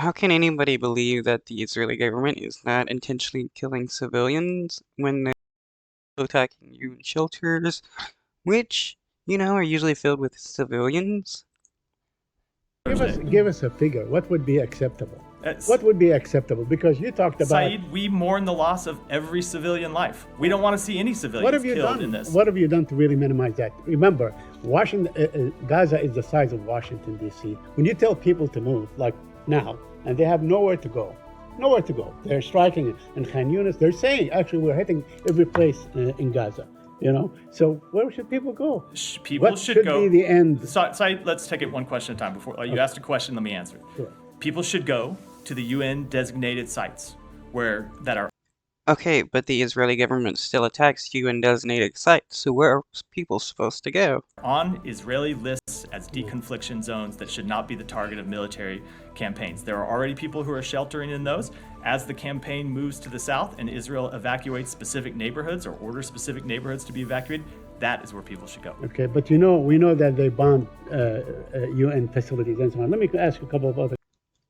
How can anybody believe that the Israeli government is not intentionally killing civilians when they're attacking UN shelters, which, are usually filled with civilians? Give us a figure. What would be acceptable? Uh, What would be acceptable? Because you talked about Saeed, we mourn the loss of every civilian life. We don't want to see any what civilians have you killed done? in this. What have you done to really minimize that? Remember, Washington, Gaza is the size of Washington D.C. When you tell people to move, like now, and they have nowhere to go, they're striking in Khan Yunis. They're saying, actually, we're hitting every place in Gaza. So where should people go? People What should go. be the end? Saeed, let's take it one question at a time. Before you asked a question, let me answer it. Sure. People should go to the UN designated sites that are Okay, but the Israeli government still attacks UN designated sites, so where are people supposed to go? on Israeli lists as deconfliction zones that should not be the target of military campaigns. There are already people who are sheltering in those. As the campaign moves to the south and Israel evacuates specific neighborhoods or orders specific neighborhoods to be evacuated, that is where people should go. Okay, but we know that they bombed UN facilities and so on. Let me ask you a couple of other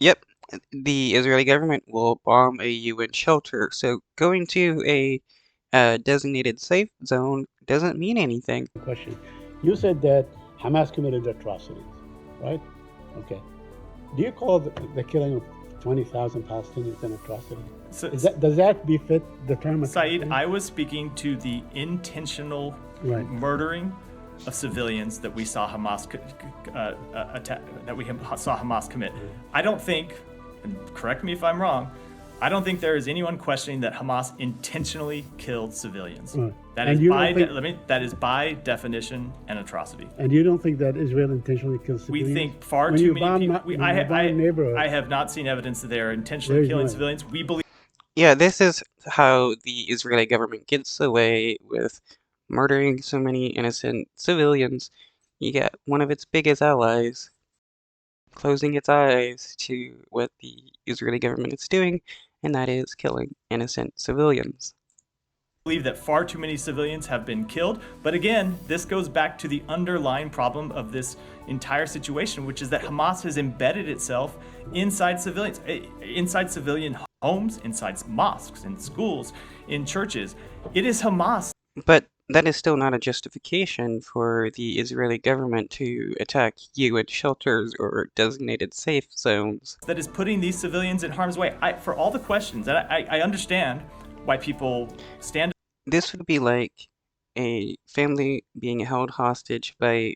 Yep, the Israeli government will bomb a UN shelter, so going to a designated safe zone doesn't mean anything. questions. You said that Hamas committed atrocities, right? Okay. Do you call the killing of 20,000 Palestinians an atrocity? So, Does that befit the term Saeed, atrocity? I was speaking to the intentional Right. murdering of civilians that we saw Hamas commit. I don't think, and correct me if I'm wrong, I don't think there is anyone questioning that Hamas intentionally killed civilians. Right. That And is you by don't think- that is by definition an atrocity. And you don't think that Israel intentionally kills We civilians? think far When too you many bomb people. not- when you bomb neighborhoods, I have not seen evidence that they are intentionally There's killing no- civilians. We believe. Yeah, this is how the Israeli government gets away with murdering so many innocent civilians. You get one of its biggest allies closing its eyes to what the Israeli government is doing, and that is killing innocent civilians. Believe that far too many civilians have been killed. But again, this goes back to the underlying problem of this entire situation, which is that Hamas has embedded itself inside civilians, inside civilian homes, inside mosques, in schools, in churches. It is Hamas But that is still not a justification for the Israeli government to attack UN shelters or designated safe zones. that is putting these civilians in harm's way. For all the questions, and I understand why people stand. This would be like a family being held hostage by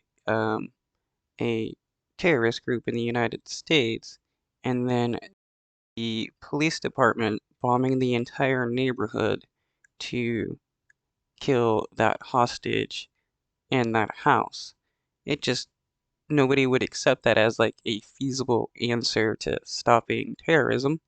a terrorist group in the United States, and then the police department bombing the entire neighborhood to kill that hostage in that house. Nobody would accept that as like a feasible answer to stopping terrorism.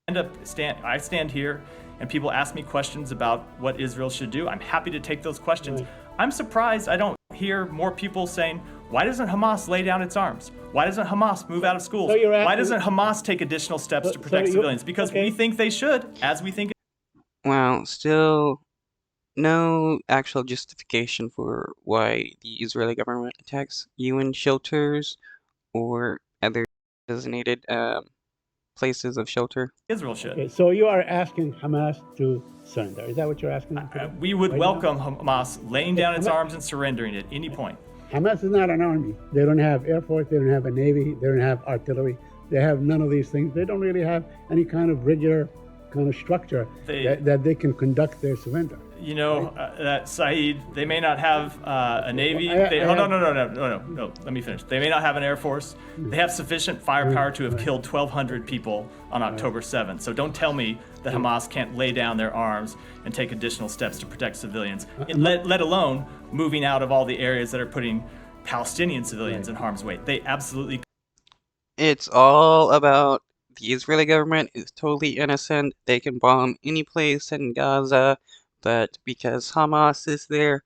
I stand here and people ask me questions about what Israel should do. I'm happy to take those questions. Right. I'm surprised I don't hear more people saying, why doesn't Hamas lay down its arms? Why doesn't Hamas move out of schools? So you're Why asking- doesn't Hamas take additional steps to So protect you- civilians? Because okay. we think they should, as we think. Well, still no actual justification for why the Israeli government attacks UN shelters or other designated places of shelter. Israel should. Okay, so you are asking Hamas to surrender. Is that what you're asking them to do? We would Right welcome Hamas laying down its Hamas- arms and surrendering at any point. Hamas is not an army. They don't have air force. They don't have a navy. They don't have artillery. They have none of these things. They don't really have any kind of regular kind of structure that they can conduct their surrender. You know, that Saeed, they may not have a navy. Well, No. Let me finish. They may not have an air force. They have sufficient firepower to have killed 1,200 people on October 7th. So don't tell me that Hamas can't lay down their arms and take additional steps to protect civilians, let alone moving out of all the areas that are putting Palestinian civilians in harm's way. They absolutely. It's all about the Israeli government is totally innocent. They can bomb any place in Gaza, but because Hamas is there,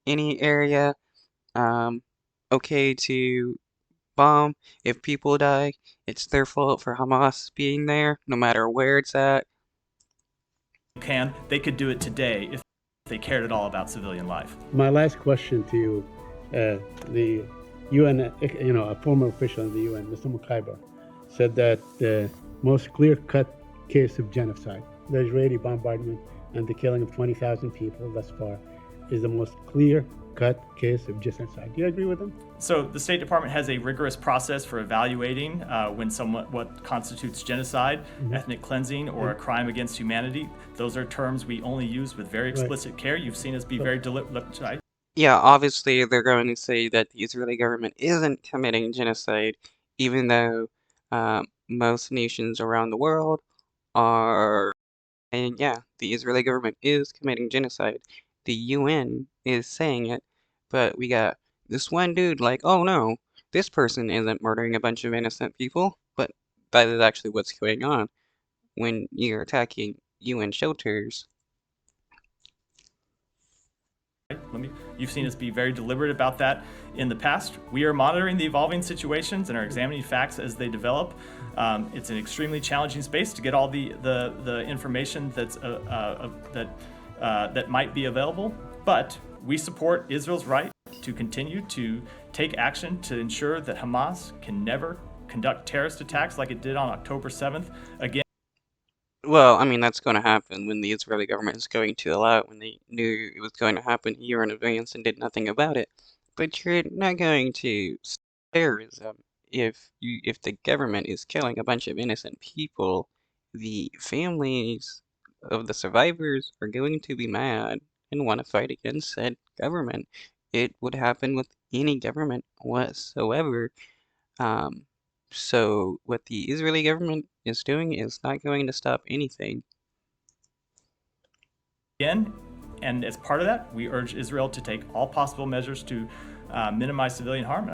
any area, okay to bomb. If people die, it's their fault for Hamas being there, no matter where it's at. They could do it today if they cared at all about civilian life. My last question to you, the UN, a former official in the UN, Mr. Mukaiber, said that the most clear-cut case of genocide, the Israeli bombardment and the killing of 20,000 people thus far, is the most clear-cut case of genocide. Do you agree with him? So the State Department has a rigorous process for evaluating what constitutes genocide, ethnic cleansing, or a crime against humanity. Those are terms we only use with very explicit care. You've seen us be very deliberate. Yeah, obviously they're going to say that the Israeli government isn't committing genocide, even though most nations around the world are. And yeah, the Israeli government is committing genocide. The UN is saying it, but we got this one dude like, oh no, this person isn't murdering a bunch of innocent people, but that is actually what's going on when you're attacking UN shelters. You've seen us be very deliberate about that in the past. We are monitoring the evolving situations and are examining facts as they develop. It's an extremely challenging space to get all the information that might be available, but we support Israel's right to continue to take action to ensure that Hamas can never conduct terrorist attacks like it did on October 7th again. Well, I mean, that's going to happen when the Israeli government is going to allow it, when they knew it was going to happen a year in advance and did nothing about it. But you're not going to stop terrorism if the government is killing a bunch of innocent people. The families of the survivors are going to be mad and want to fight against said government. It would happen with any government whatsoever. So what the Israeli government is doing is not going to stop anything. Again, and as part of that, we urge Israel to take all possible measures to minimize civilian harm.